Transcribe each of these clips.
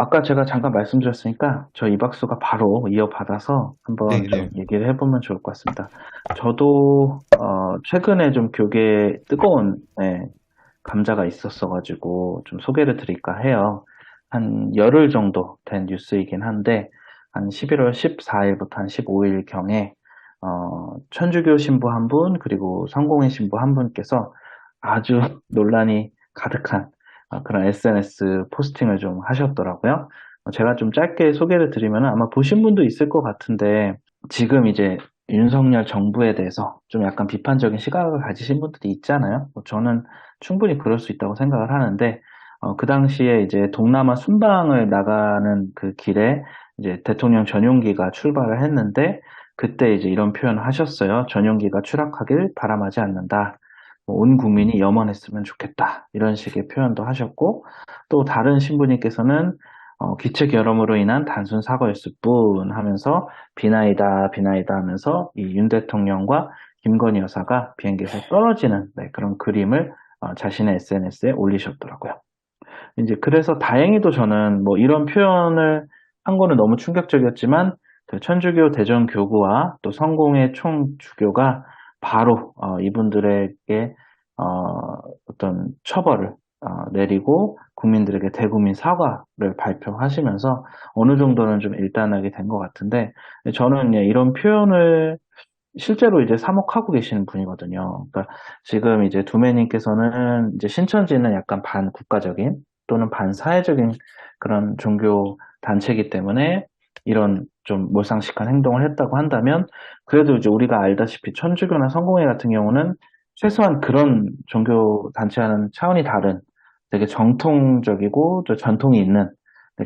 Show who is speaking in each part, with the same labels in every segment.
Speaker 1: 아까 제가 잠깐 말씀드렸으니까 저 이박수가 바로 이어받아서 한번 좀
Speaker 2: 네네.
Speaker 1: 얘기를 해보면 좋을 것 같습니다. 저도 최근에 좀 교계에 뜨거운 감자가 있었어가지고 좀 소개를 드릴까 해요. 한 열흘 정도 된 뉴스이긴 한데 한 11월 14일부터 한 15일경에 천주교 신부 한 분 그리고 성공회 신부 한 분께서 아주 논란이 가득한 그런 SNS 포스팅을 좀 하셨더라고요. 제가 좀 짧게 소개를 드리면 아마 보신 분도 있을 것 같은데 지금 이제 윤석열 정부에 대해서 좀 약간 비판적인 시각을 가지신 분들이 있잖아요. 저는 충분히 그럴 수 있다고 생각을 하는데 그 당시에 이제 동남아 순방을 나가는 그 길에 이제 대통령 전용기가 출발을 했는데 그때 이제 이런 표현을 하셨어요. 전용기가 추락하길 바람하지 않는다. 온 국민이 염원했으면 좋겠다. 이런 식의 표현도 하셨고, 또 다른 신부님께서는 기체 결함으로 인한 단순 사고였을 뿐 하면서 비나이다, 비나이다 하면서 이 윤 대통령과 김건희 여사가 비행기에서 떨어지는 그런 그림을 자신의 SNS에 올리셨더라고요. 이제 그래서 다행히도 저는 뭐 이런 표현을 한 거는 너무 충격적이었지만 그 천주교 대전교구와 또 성공회 총주교가 바로 이분들에게 어떤 처벌을 내리고 국민들에게 대국민 사과를 발표하시면서 어느 정도는 좀 일단하게 된 것 같은데 저는 이런 표현을 실제로 이제 사목하고 계시는 분이거든요. 그러니까 지금 이제 두매님께서는 이제 신천지는 약간 반국가적인 또는 반사회적인 그런 종교 단체이기 때문에 이런 좀 몰상식한 행동을 했다고 한다면 그래도 이제 우리가 알다시피 천주교나 성공회 같은 경우는 최소한 그런 종교 단체와는 차원이 다른 되게 정통적이고 또 전통이 있는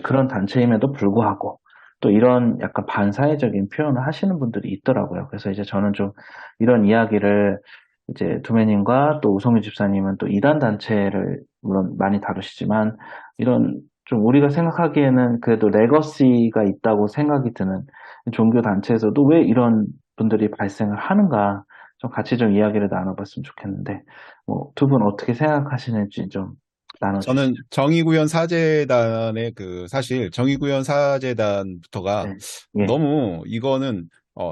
Speaker 1: 그런 단체임에도 불구하고 또 이런 약간 반사회적인 표현을 하시는 분들이 있더라고요. 그래서 이제 저는 좀 이런 이야기를 이제 두매님과 또 우성규 집사님은 또 이단 단체를 물론 많이 다루시지만 이런 좀 우리가 생각하기에는 그래도 레거시가 있다고 생각이 드는 종교 단체에서도 왜 이런 분들이 발생을 하는가 좀 같이 좀 이야기를 나눠봤으면 좋겠는데 뭐 두 분 어떻게 생각하시는지 좀
Speaker 2: 저는
Speaker 1: 나눠주시죠.
Speaker 2: 정의구현 사재단의 사실 정의구현 사재단부터가
Speaker 1: 네. 예.
Speaker 2: 너무 이거는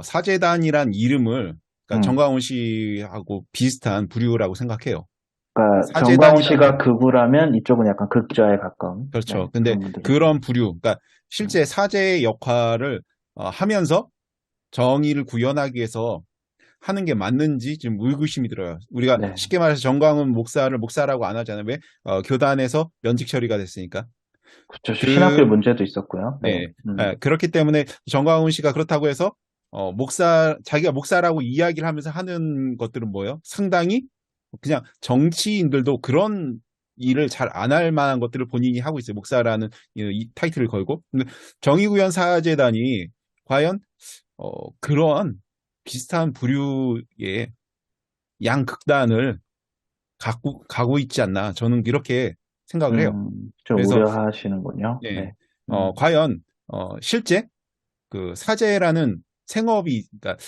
Speaker 2: 사재단이란 이름을 그러니까
Speaker 1: 음.
Speaker 2: 정광훈 씨하고 비슷한 부류라고 생각해요.
Speaker 1: 그러니까 정광훈
Speaker 2: 사재단이라는
Speaker 1: 씨가 극우라면 이쪽은 약간 극좌에 가까운
Speaker 2: 그렇죠. 근데
Speaker 1: 그런 분들이군요.
Speaker 2: 그런 부류, 그러니까
Speaker 1: 음,
Speaker 2: 실제 사제의 역할을 하면서 정의를 구현하기 위해서 하는 게 맞는지 지금 의구심이 들어요. 우리가
Speaker 1: 네,
Speaker 2: 쉽게 말해서 정광훈 목사를 목사라고 안 하잖아요. 왜? 교단에서 면직 처리가 됐으니까.
Speaker 1: 그렇죠. 신학교
Speaker 2: 그,
Speaker 1: 문제도 있었고요. 네,
Speaker 2: 네. 그렇기 때문에 정광훈 씨가 그렇다고 해서 자기가 목사라고 이야기를 하면서 하는 것들은 뭐예요? 상당히 그냥 정치인들도 그런 일을 잘 안 할 만한 것들을 본인이 하고 있어요. 목사라는 이 타이틀을 걸고. 근데 정의구현 사재단이 과연 그런 비슷한 부류의 양극단을 갖고 가고 있지 않나 저는 이렇게 생각을 해요.
Speaker 1: 좀
Speaker 2: 그래서
Speaker 1: 우려하시는군요.
Speaker 2: 예,
Speaker 1: 네, 음,
Speaker 2: 과연 실제 그 사제라는 생업이 그러니까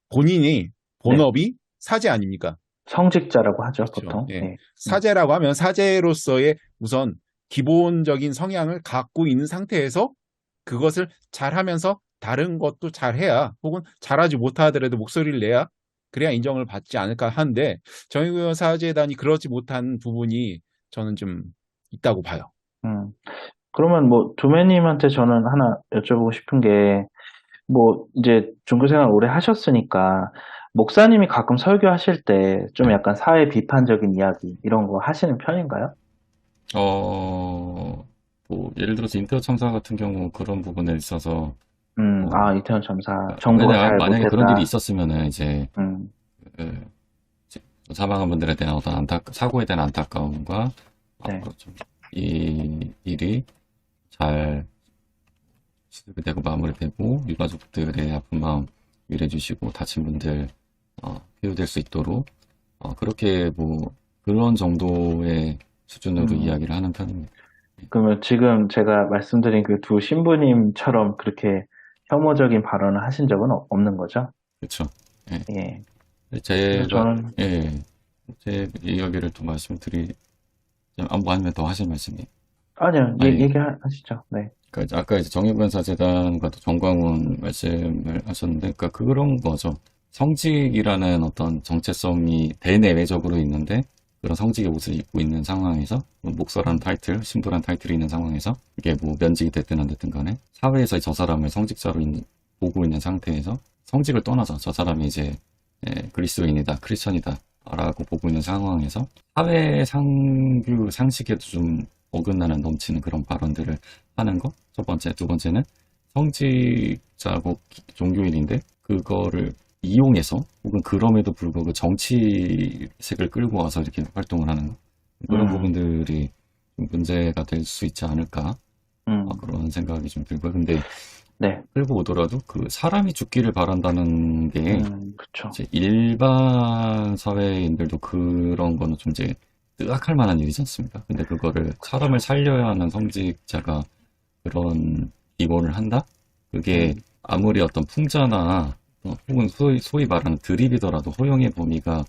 Speaker 2: 본인이
Speaker 1: 네.
Speaker 2: 본업이 사제 아닙니까?
Speaker 1: 성직자라고 하죠,
Speaker 2: 그렇죠.
Speaker 1: 보통.
Speaker 2: 예.
Speaker 1: 네,
Speaker 2: 사제라고 하면 사제로서의 우선 기본적인 성향을 갖고 있는 상태에서 그것을 잘하면서 다른 것도 잘해야 혹은 잘하지 못하더라도 목소리를 내야 그래야 인정을 받지 않을까 하는데 정의구현 사제단이 그러지 못한 부분이 저는 좀 있다고 봐요.
Speaker 1: 음. 그러면 뭐 두매님한테 저는 하나 여쭤보고 싶은 게 뭐 이제 종교생활 오래 하셨으니까 목사님이 가끔 설교하실 때 좀
Speaker 2: 네.
Speaker 1: 약간 사회 비판적인 이야기 이런 거 하시는 편인가요?
Speaker 2: 뭐, 예를 들어서 인터넷 청사 같은 경우 그런 부분에 있어서,
Speaker 1: 이태원 참사 정부가
Speaker 2: 왜냐,
Speaker 1: 잘
Speaker 2: 만약에 그런 일이
Speaker 1: 못했다.
Speaker 2: 있었으면은 이제,
Speaker 1: 음,
Speaker 2: 그, 사망한 분들에 대한 어떤 사고에 대한 안타까움과
Speaker 1: 네.
Speaker 2: 앞으로 좀 이 일이 잘 수습되고 마무리되고 유가족들의 아픈 마음 위로해 주시고 다친 분들 회유될 수 있도록 그렇게 뭐 그런 정도의 수준으로
Speaker 1: 음,
Speaker 2: 이야기를 하는 편입니다.
Speaker 1: 그러면 지금 제가 말씀드린 그 두 신부님처럼 그렇게 혐오적인 발언을 하신 적은 없는 거죠?
Speaker 2: 그렇죠. 예.
Speaker 1: 예. 그래서
Speaker 2: 제가
Speaker 1: 저는,
Speaker 2: 예, 제 이야기를 또 말씀드리 뭐 아니면 더 하실 말씀이?
Speaker 1: 아니요,
Speaker 2: 아니,
Speaker 1: 얘기하시죠. 네.
Speaker 2: 그러니까 아까 이제 정유변사재단과 또 정광훈 말씀을 하셨는데, 그러니까 그런 거죠. 성직이라는 어떤 정체성이 대내외적으로 있는데, 그런 성직의 옷을 입고 있는 상황에서, 뭐 목사라는 타이틀, 신부라는 타이틀이 있는 상황에서, 이게 뭐 면직이 됐든 안 됐든 간에, 사회에서 저 사람을 성직자로 보고 있는 상태에서, 성직을 떠나서 저 사람이 이제 그리스도인이다, 크리스천이다, 라고 보고 있는 상황에서, 사회 상규 상식에도 좀 어긋나는 넘치는 그런 발언들을 하는 거. 첫 번째. 두 번째는 성직자고 종교인인데 그거를 이용해서 혹은 그럼에도 불구하고 정치색을 끌고 와서 이렇게 활동을 하는 거. 그런
Speaker 1: 음,
Speaker 2: 부분들이 좀 문제가 될 수 있지 않을까.
Speaker 1: 음,
Speaker 2: 그런 생각이 좀 들고요. 근데
Speaker 1: 네.
Speaker 2: 끌고 오더라도 그 사람이 죽기를 바란다는 게
Speaker 1: 그쵸.
Speaker 2: 이제 일반 사회인들도 그런 거는 좀 이제 뜨악할 만한 일이지 않습니까? 근데 그거를 사람을
Speaker 1: 그쵸.
Speaker 2: 살려야 하는 성직자가 그런 기본을 한다? 그게
Speaker 1: 음,
Speaker 2: 아무리 어떤 풍자나 혹은 소위 말하는 드립이더라도 허용의 범위가를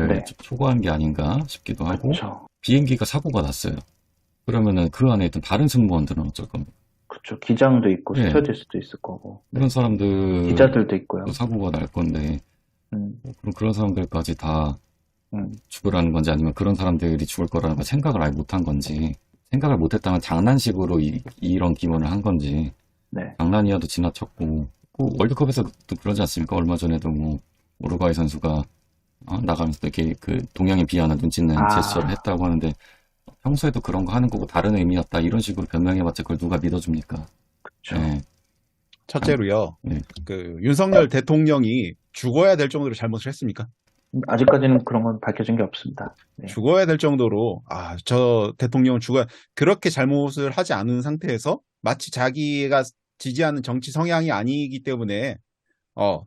Speaker 1: 네.
Speaker 2: 초과한 게 아닌가 싶기도 하고
Speaker 1: 그쵸.
Speaker 2: 비행기가 사고가 났어요. 그러면은 그 안에 있던 다른 승무원들은 어쩔 겁니까?
Speaker 1: 그쵸. 기장도 있고,
Speaker 2: 예,
Speaker 1: 스튜어디스도 있을 거고, 네.
Speaker 2: 그런 사람들도
Speaker 1: 기자들도 있고요.
Speaker 2: 사고가 날 건데
Speaker 1: 음,
Speaker 2: 그럼 그런 사람들까지 다
Speaker 1: 음,
Speaker 2: 죽으라는 건지 아니면 그런 사람들이 죽을 거라는 걸 생각을 아예 못한 건지 생각을 못했다면 장난식으로 이런 기원을 한 건지
Speaker 1: 네.
Speaker 2: 장난이어도 지나쳤고 그 월드컵에서도 그러지 않습니까? 얼마 전에도 뭐 우루과이 선수가 나가면서 이렇게 그 동양인 비하는 눈 찢는 제스처를
Speaker 1: 아,
Speaker 2: 했다고 하는데 평소에도 그런 거 하는 거고 다른 의미였다 이런 식으로 변명해봤자 그걸 누가 믿어줍니까?
Speaker 1: 그쵸.
Speaker 2: 예, 참,
Speaker 1: 음,
Speaker 2: 네.
Speaker 1: 음.
Speaker 2: 그 윤석열 대통령이 죽어야 될 정도로 잘못을 했습니까?
Speaker 1: 아직까지는 그런 건 밝혀진 게 없습니다. 네.
Speaker 2: 죽어야 될 정도로, 저 대통령은 그렇게 잘못을 하지 않은 상태에서 마치 자기가 지지하는 정치 성향이 아니기 때문에, 어,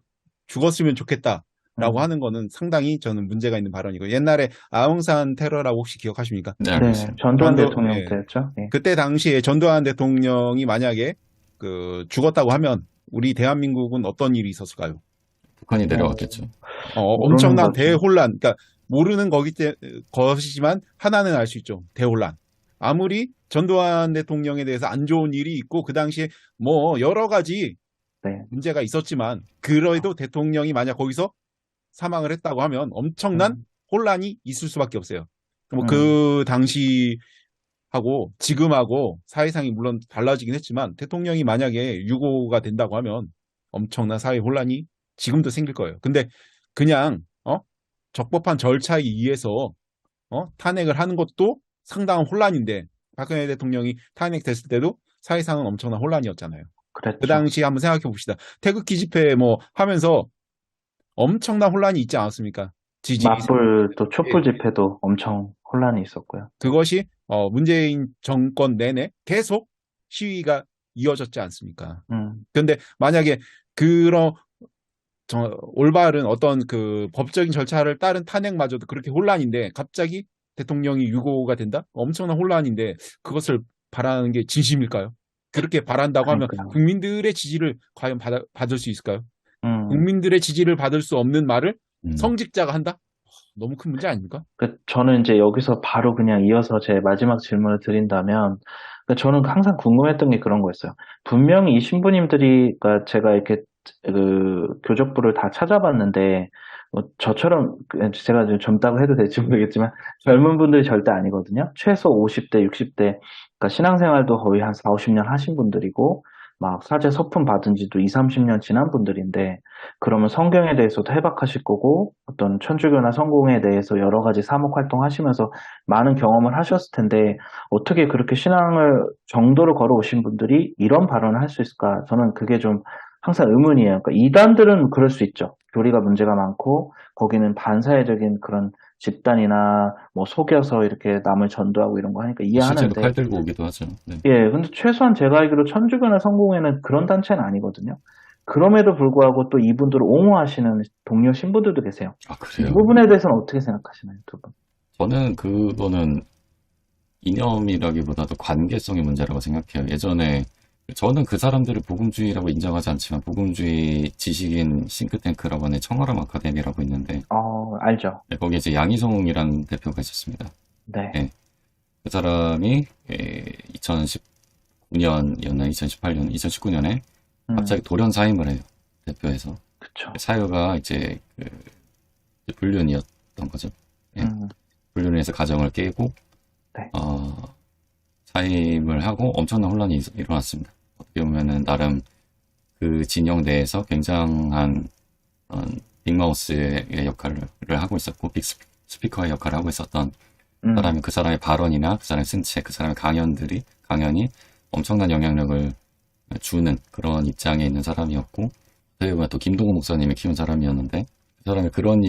Speaker 2: 죽었으면 좋겠다라고
Speaker 1: 음,
Speaker 2: 하는 거는 상당히 저는 문제가 있는 발언이고, 옛날에 아웅산 테러라고 혹시 기억하십니까? 네, 알고
Speaker 1: 네.
Speaker 2: 있어요.
Speaker 1: 전두환 대통령
Speaker 2: 예.
Speaker 1: 때였죠. 네.
Speaker 2: 그때 당시에 전두환 대통령이 만약에 그 죽었다고 하면 우리 대한민국은 어떤 일이 있었을까요? 북한이
Speaker 1: 어,
Speaker 2: 내려왔겠죠.
Speaker 1: 모르는
Speaker 2: 엄청난
Speaker 1: 거죠.
Speaker 2: 대혼란. 그러니까 모르는 것이지만 하나는 알 수 있죠. 대혼란. 아무리 전두환 대통령에 대해서 안 좋은 일이 있고 그 당시에 뭐 여러 가지
Speaker 1: 네.
Speaker 2: 문제가 있었지만 그래도 대통령이 만약 거기서 사망을 했다고 하면 엄청난
Speaker 1: 음,
Speaker 2: 혼란이 있을 수밖에 없어요. 뭐
Speaker 1: 음,
Speaker 2: 그 당시하고 지금하고 사회상이 물론 달라지긴 했지만 대통령이 만약에 유고가 된다고 하면 엄청난 사회 혼란이 지금도 생길 거예요. 근데 그냥 적법한 절차에 의해서 탄핵을 하는 것도 상당한 혼란인데 박근혜 대통령이 탄핵됐을 때도 사회상은 엄청난 혼란이었잖아요. 그
Speaker 1: 그랬죠.
Speaker 2: 당시 한번 생각해 봅시다. 태극기 집회 뭐 하면서 엄청난 혼란이 있지 않았습니까? 지지
Speaker 1: 맞불 또
Speaker 2: 예,
Speaker 1: 촛불 집회도 엄청 혼란이 있었고요. 네.
Speaker 2: 그것이 문재인 정권 내내 계속 시위가 이어졌지 않습니까?
Speaker 1: 음,
Speaker 2: 그런데 만약에 그런 올바른 어떤 그 법적인 절차를 따른 탄핵마저도 그렇게 혼란인데 갑자기 대통령이 유고가 된다? 엄청난 혼란인데 그것을 바라는 게 진심일까요? 그렇게 바란다고 하면
Speaker 1: 그러니까요.
Speaker 2: 국민들의 지지를 과연 받을 수 있을까요?
Speaker 1: 음,
Speaker 2: 국민들의 지지를 받을 수 없는 말을 성직자가 한다? 너무 큰 문제 아닙니까?
Speaker 1: 저는 이제 여기서 바로 그냥 이어서 제 마지막 질문을 드린다면, 저는 항상 궁금했던 게 그런 거였어요. 분명히 이 신부님들이, 제가 이렇게 그 교적부를 다 찾아봤는데, 저처럼 제가 좀 젊다고 해도 될지 모르겠지만 젊은 분들이 절대 아니거든요. 최소 50대, 60대, 그러니까 신앙생활도 거의 한 4, 50년 하신 분들이고, 막 사제 서품 받은 지도 2, 30년 지난 분들인데, 그러면 성경에 대해서도 해박하실 거고 어떤 천주교나 성공에 대해서 여러 가지 사목 활동하시면서 많은 경험을 하셨을 텐데 어떻게 그렇게 신앙을 정도를 걸어오신 분들이 이런 발언을 할 수 있을까? 저는 그게 좀 항상 의문이에요. 그러니까 이단들은 그럴 수 있죠. 교리가 문제가 많고 거기는 반사회적인 그런 집단이나 뭐 속여서 이렇게 남을 전도하고 이런 거 하니까
Speaker 2: 실제로
Speaker 1: 이해하는데
Speaker 2: 칼 들고 오기도 하죠. 네.
Speaker 1: 예, 근데 최소한 제가 알기로 천주교나 성공회는 그런 단체는 아니거든요. 그럼에도 불구하고 또 이분들을 옹호하시는 동료 신부들도 계세요. 이
Speaker 2: 그래요.
Speaker 1: 부분에 대해서는 어떻게 생각하시나요, 두 분?
Speaker 2: 저는 그거는 이념이라기보다도 관계성의 문제라고 생각해요. 예전에 저는 그 사람들을 복음주의라고 인정하지 않지만 복음주의 지식인 싱크탱크라고 하는 청어람 아카데미라고 있는데
Speaker 1: 알죠.
Speaker 2: 거기에 이제 양희성이라는 대표가 있었습니다.
Speaker 1: 네.
Speaker 2: 네.
Speaker 3: 그 사람이 2019년이었나 2018년, 2019년에
Speaker 1: 음,
Speaker 3: 갑자기 돌연 사임을 해요. 대표에서.
Speaker 1: 그쵸.
Speaker 3: 사유가 이제 이제 불륜이었던 거죠. 예,
Speaker 1: 음,
Speaker 3: 불륜에서 가정을 깨고
Speaker 1: 네.
Speaker 3: 사임을 하고 엄청난 혼란이 일어났습니다. 어떻게 보면은 나름 그 진영 내에서 굉장한 어, 빅마우스의 역할을 하고 있었고 빅스피커의 역할을 하고 있었던
Speaker 1: 음,
Speaker 3: 사람이 그 사람의 발언이나 그 사람의 승체, 그 사람의 강연이 엄청난 영향력을 주는 그런 입장에 있는 사람이었고 어떻게 보면 또 김동호 목사님이 키운 사람이었는데 그 사람이 그런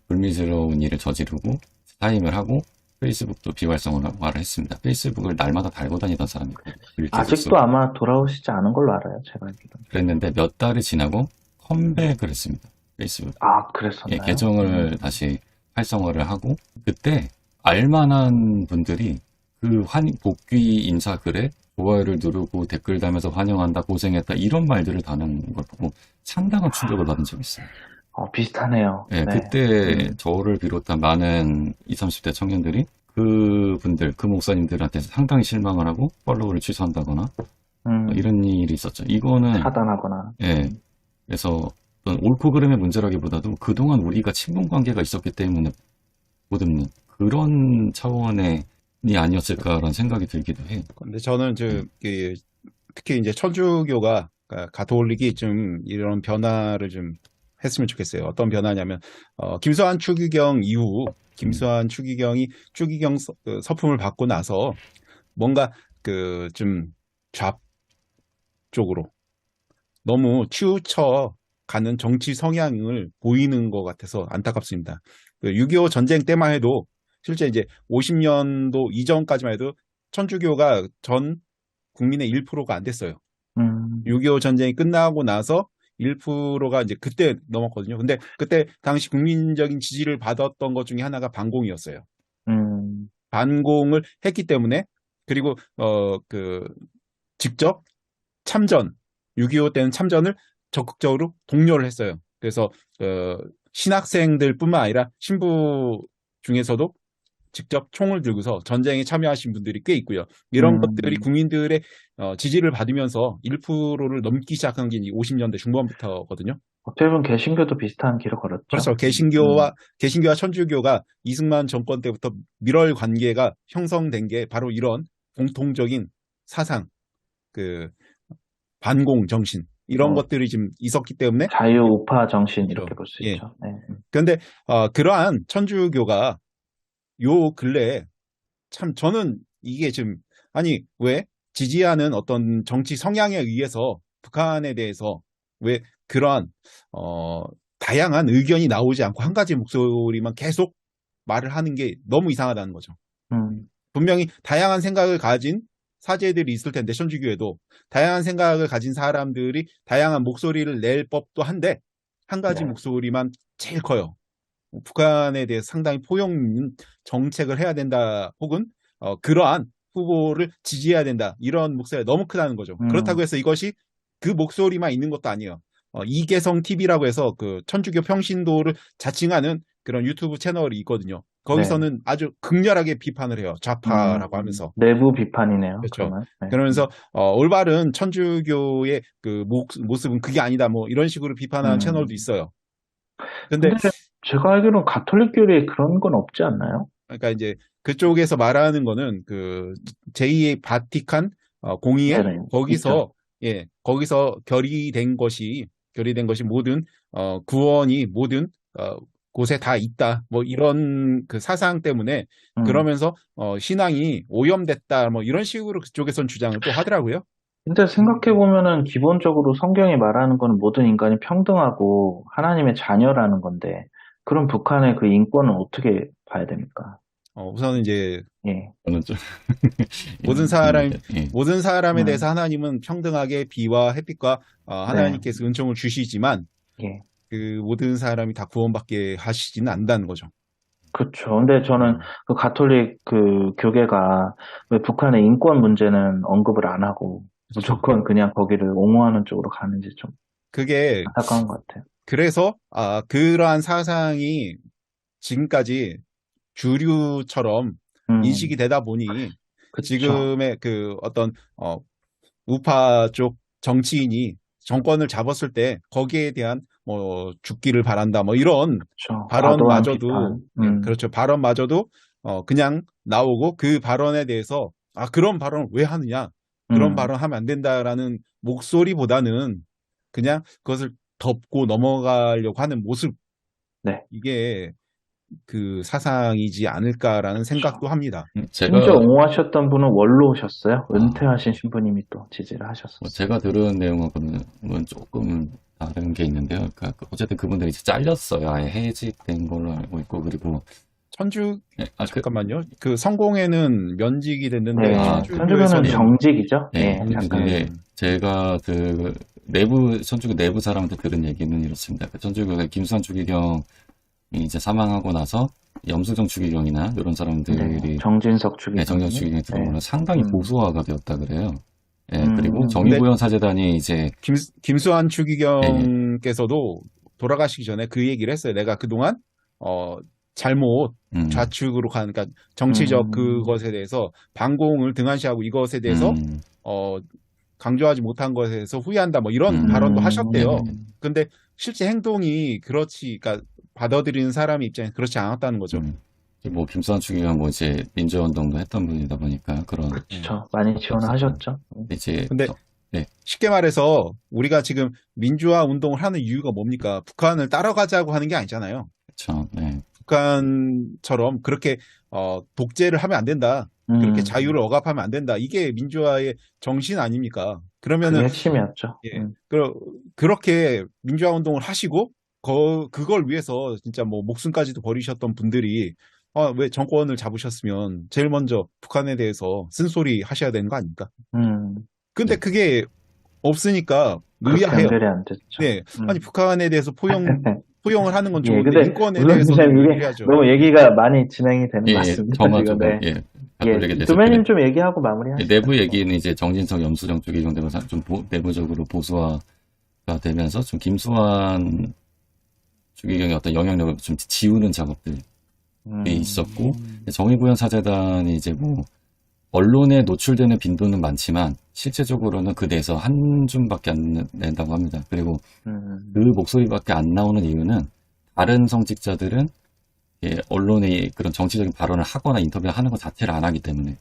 Speaker 3: 불미스러운 일을 저지르고 사임을 하고 페이스북도 비활성화를 했습니다. 페이스북을 날마다 달고 다니던 사람이거든요. 글 계속
Speaker 1: 아직도
Speaker 3: 쓰고.
Speaker 1: 아마 돌아오시지 않은 걸로 알아요, 제가 알기로는.
Speaker 3: 그랬는데 몇 달이 지나고 컴백을 했습니다. 페이스북.
Speaker 1: 아,
Speaker 3: 예,
Speaker 1: 그랬었나요?
Speaker 3: 계정을 다시 활성화를 하고 그때 알만한 분들이 그 복귀 인사 글에 좋아요를 누르고 댓글 달면서 환영한다, 고생했다 이런 말들을 다는 걸 보고 상당한 충격을 받은 적이 있어요.
Speaker 1: 비슷하네요.
Speaker 3: 예,
Speaker 1: 네.
Speaker 3: 그때 저를 비롯한 많은 20, 30대 청년들이 그분들, 그 목사님들한테 상당히 실망을 하고 팔로우를 취소한다거나
Speaker 1: 음,
Speaker 3: 이런 일이 있었죠. 이거는
Speaker 1: 차단하거나.
Speaker 3: 예, 그래서 어떤 옳고 그름의 문제라기보다도 그동안 우리가 친분 관계가 있었기 때문에 보듬는 그런 차원의 이 아니었을까라는 생각이 들기도 해요.
Speaker 2: 근데 저는
Speaker 3: 예.
Speaker 2: 특히 이제 천주교가 그러니까 가톨릭이 좀 이런 변화를 좀 했으면 좋겠어요. 어떤 변화냐면 김수환 추기경 이후
Speaker 3: 음,
Speaker 2: 김수환 추기경이 추기경 서품을 받고 나서 뭔가 그 좀 좌쪽으로 너무 치우쳐 가는 정치 성향을 보이는 것 같아서 안타깝습니다. 그 6.25 전쟁 때만 해도 실제 이제 50년도 이전까지만 해도 천주교가 전 국민의 1%가 안 됐어요.
Speaker 1: 음,
Speaker 2: 6.25 전쟁이 끝나고 나서 1%가 이제 그때 넘었거든요. 근데 그때 당시 국민적인 지지를 받았던 것 중에 하나가 반공이었어요.
Speaker 1: 음,
Speaker 2: 반공을 했기 때문에 그리고 직접 참전 6.25 때는 참전을 적극적으로 독려를 했어요. 그래서 신학생들뿐만 아니라 신부 중에서도 직접 총을 들고서 전쟁에 참여하신 분들이 꽤 있고요. 이런 것들이
Speaker 1: 음.
Speaker 2: 국민들의 지지를 받으면서 1%를 넘기 시작한 게 50년대 중반부터거든요.
Speaker 1: 어떻게 보면 개신교도 비슷한 길을 걸었죠.
Speaker 2: 그렇죠. 개신교와 천주교가 이승만 정권 때부터 밀월 관계가 형성된 게 바로 이런 공통적인 사상, 그 반공 정신 이런
Speaker 1: 뭐,
Speaker 2: 것들이 좀 있었기 때문에
Speaker 1: 자유우파 정신 이렇게
Speaker 2: 그렇죠.
Speaker 1: 볼 수
Speaker 2: 예.
Speaker 1: 있죠. 네.
Speaker 2: 그런데 그러한 천주교가 요 근래에 참 저는 이게 좀 아니 왜 지지하는 어떤 정치 성향에 의해서 북한에 대해서 왜 그러한 어, 다양한 의견이 나오지 않고 한 가지 목소리만 계속 말을 하는 게 너무 이상하다는 거죠.
Speaker 1: 음,
Speaker 2: 분명히 다양한 생각을 가진 사제들이 있을 텐데 천주교에도 다양한 생각을 가진 사람들이 다양한 목소리를 낼 법도 한데 한 가지
Speaker 1: 네.
Speaker 2: 목소리만 제일 커요. 북한에 대해 상당히 포용 있는 정책을 해야 된다 혹은 그러한 후보를 지지해야 된다 이런 목소리가 너무 크다는 거죠.
Speaker 1: 음,
Speaker 2: 그렇다고 해서 이것이 그 목소리만 있는 것도 아니에요. 이계성 TV라고 해서 그 천주교 평신도를 자칭하는 그런 유튜브 채널이 있거든요.
Speaker 1: 네.
Speaker 2: 거기서는 아주 극렬하게 비판을 해요. 좌파라고 하면서.
Speaker 1: 내부 비판이네요.
Speaker 2: 그렇죠.
Speaker 1: 그러면. 네.
Speaker 2: 그러면서 올바른 천주교의 그 모습은 그게 아니다. 뭐 이런 식으로 비판하는 채널도
Speaker 1: 음.
Speaker 2: 있어요. 근데
Speaker 1: 근데 제가 알기로는 가톨릭 교리에 그런 건 없지 않나요?
Speaker 2: 그러니까 이제 그쪽에서 말하는 거는 그 제2의 바티칸 공의회
Speaker 1: 네네. 있죠.
Speaker 2: 거기서 결의된 것이 모든 구원이 모든 어, 곳에 다 있다. 뭐 이런 그 사상 때문에
Speaker 1: 음.
Speaker 2: 그러면서 신앙이 오염됐다. 뭐 이런 식으로 그쪽에선 주장을 또 하더라고요.
Speaker 1: 근데 생각해 보면은 기본적으로 성경이 말하는 거는 모든 인간이 평등하고 하나님의 자녀라는 건데, 그럼 북한의 그 인권은 어떻게 봐야 됩니까?
Speaker 2: 우선은 이제
Speaker 1: 예.
Speaker 3: 저는 좀
Speaker 2: 모든 사람
Speaker 3: 예.
Speaker 2: 모든 사람에 대해서
Speaker 1: 음.
Speaker 2: 하나님은 평등하게 비와 햇빛과
Speaker 1: 네.
Speaker 2: 하나님께서 은총을 주시지만
Speaker 1: 예.
Speaker 2: 그 모든 사람이 다 구원받게 하시지는 않는다는 거죠.
Speaker 1: 그렇죠. 근데 저는
Speaker 2: 음.
Speaker 1: 그 가톨릭 그 교계가 왜 북한의 인권 문제는 언급을 안 하고
Speaker 2: 그렇죠.
Speaker 1: 무조건 그냥 거기를 옹호하는 쪽으로 가는지 좀
Speaker 2: 그게
Speaker 1: 안타까운 것 같아요.
Speaker 2: 그래서 그러한 사상이 지금까지 주류처럼 인식이 되다 보니
Speaker 1: 그쵸.
Speaker 2: 지금의 그 어떤 우파 쪽 정치인이 정권을 잡았을 때 거기에 대한 뭐 죽기를 바란다 뭐 이런
Speaker 1: 그쵸. 과도한
Speaker 2: 발언마저도
Speaker 1: 비판.
Speaker 2: 그렇죠. 발언마저도 그냥 나오고 그 발언에 대해서 그런 발언을 왜 하느냐? 그런 발언 하면 안 된다라는 목소리보다는 그냥 그것을 덮고 넘어가려고 하는 모습
Speaker 1: 네.
Speaker 2: 이게 그 사상이지 않을까라는 생각도 합니다.
Speaker 1: 심지어
Speaker 3: 제가
Speaker 1: 옹호하셨던 분은 원로셨어요. 은퇴하신 신부님이 또 지지를 하셨었어요.
Speaker 3: 제가 들은 내용하고는 조금 다른 게 있는데요. 그러니까 어쨌든 그분들이 이제 잘렸어요. 아예 해직된 걸로 알고 있고 그리고
Speaker 2: 네, 잠깐만요. 그 성공회는 면직이 됐는데
Speaker 1: 네, 천주교는
Speaker 2: 천주교에서는
Speaker 1: 정직이죠.
Speaker 3: 네,
Speaker 1: 약간.
Speaker 3: 근데 제가 그 천주교 내부 사람한테 들은 얘기는 이렇습니다. 그 천주교가 김수환 추기경이 이제 사망하고 나서 염수정 추기경이나 이런 사람들이
Speaker 1: 정진석 추기경.
Speaker 3: 정진석 추기경이 들어오면 상당히 보수화가 되었다 그래요. 그리고
Speaker 2: 근데
Speaker 3: 정의구현 사재단이 이제
Speaker 2: 김수환 추기경께서도 돌아가시기 전에 그 얘기를 했어요. 내가 그동안 잘못 좌측으로 가는, 그러니까 정치적 그것에 대해서 반공을 등한시하고 이것에 대해서 강조하지 못한 것에 대해서 후회한다 뭐 이런 발언도 하셨대요. 근데 실제 행동이 그러니까 받아들이는 사람의 입장에 그렇지 않았다는 거죠.
Speaker 3: 뭐 김수환 추기경 뭐 이제 민주화운동도 했던 분이다 보니까 그런
Speaker 1: 그렇죠. 많이 지원을 하셨죠.
Speaker 3: 이제
Speaker 2: 근데 쉽게 말해서 우리가 지금 민주화 운동을 하는 이유가 뭡니까? 북한을 따라가자고 하는 게 아니잖아요.
Speaker 3: 그렇죠. 네.
Speaker 2: 북한처럼 그렇게 독재를 하면 안 된다. 그렇게 자유를 억압하면 안 된다. 이게 민주화의 정신 아닙니까? 그러면은
Speaker 1: 그게 핵심이었죠.
Speaker 2: 그렇게 민주화 운동을 하시고 그걸 위해서 진짜 뭐 목숨까지도 버리셨던 분들이 왜 정권을 잡으셨으면 제일 먼저 북한에 대해서 쓴소리 하셔야 되는 거 아닙니까? 근데 그게 없으니까 의아해요.
Speaker 1: 연결이 안 됐죠.
Speaker 2: 네, 아니 북한에 대해서 포용을 하는 건 좋은데
Speaker 1: 근데
Speaker 2: 인권에 대해서도 얘기해야죠.
Speaker 1: 너무 얘기가 많이 진행이 되는 것 같습니다.
Speaker 3: 정화조
Speaker 1: 두면님 좀 얘기하고 마무리하시죠.
Speaker 3: 내부 얘기는 이제 정진석, 염수정 쪽이 정도가 좀 내부적으로 보수화가 되면서 좀 김수환 추기경의 어떤 영향력을 좀 지우는 작업들이 있었고 정의구현 사재단이 이제 뭐 언론에 노출되는 빈도는 많지만 실제적으로는 그 내에서 한 줌밖에 안 낸다고 합니다. 그리고 그 목소리밖에 안 나오는 이유는 다른 성직자들은 언론에 그런 정치적인 발언을 하거나 인터뷰를 하는 것 자체를 안 하기 때문에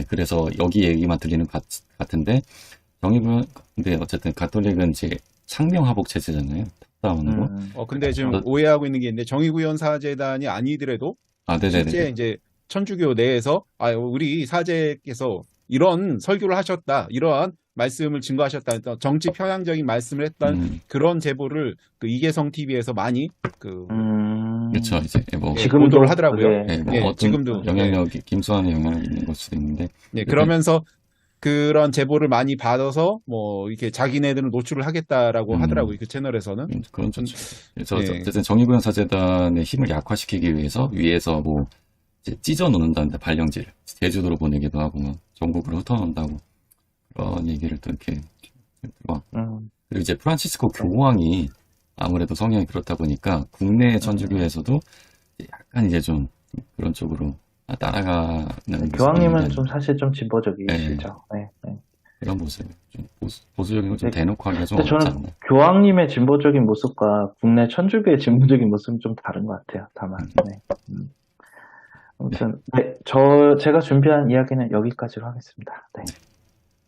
Speaker 3: 그래서 여기 얘기만 들리는 것 같은데 근데 어쨌든 가톨릭은 이제 상명하복 체제잖아요. 탑다운으로.
Speaker 2: 근데 지금 오해하고 있는 게 있는데 정의구현 사재단이 아니더라도 실제 이제 천주교 내에서 우리 사제께서 이런 설교를 하셨다, 이러한 말씀을 증거하셨다, 정치 편향적인 말씀을 했던 그런 제보를 그 이계성 TV에서 많이
Speaker 3: 그렇죠. 이제 뭐
Speaker 2: 지금 보도를 하더라고요.
Speaker 3: 뭐 지금도 영향력이 김수환의 영향력이 있는 걸 수도 있는데.
Speaker 2: 그러면서 그런 제보를 많이 받아서 뭐 이렇게 자기네들은 노출을 하겠다라고 하더라고요. 그 채널에서는.
Speaker 3: 그런 좋죠. 그래서 어쨌든 정의구현 사재단의 힘을 약화시키기 위해서 위에서 뭐 찢어 놓는다는데 발령지를 제주도로 보내기도 하고 뭐 전국으로 흩어놓는다고 그런 얘기를 또 이렇게 그리고 이제 프란치스코 교황이 아무래도 성향이 그렇다 보니까 국내 천주교에서도 약간 이제 좀 그런 쪽으로 따라가는
Speaker 1: 교황님은 좀 사실 좀 진보적이시죠.
Speaker 3: 그런 모습 좀 보수적인 걸 좀 대놓고 하기가 좀 어렵지
Speaker 1: 저는
Speaker 3: 않나.
Speaker 1: 교황님의 진보적인 모습과 국내 천주교의 진보적인 모습은 좀 다른 것 같아요. 다만. 아무튼 제가 준비한 이야기는 여기까지로 하겠습니다. 네.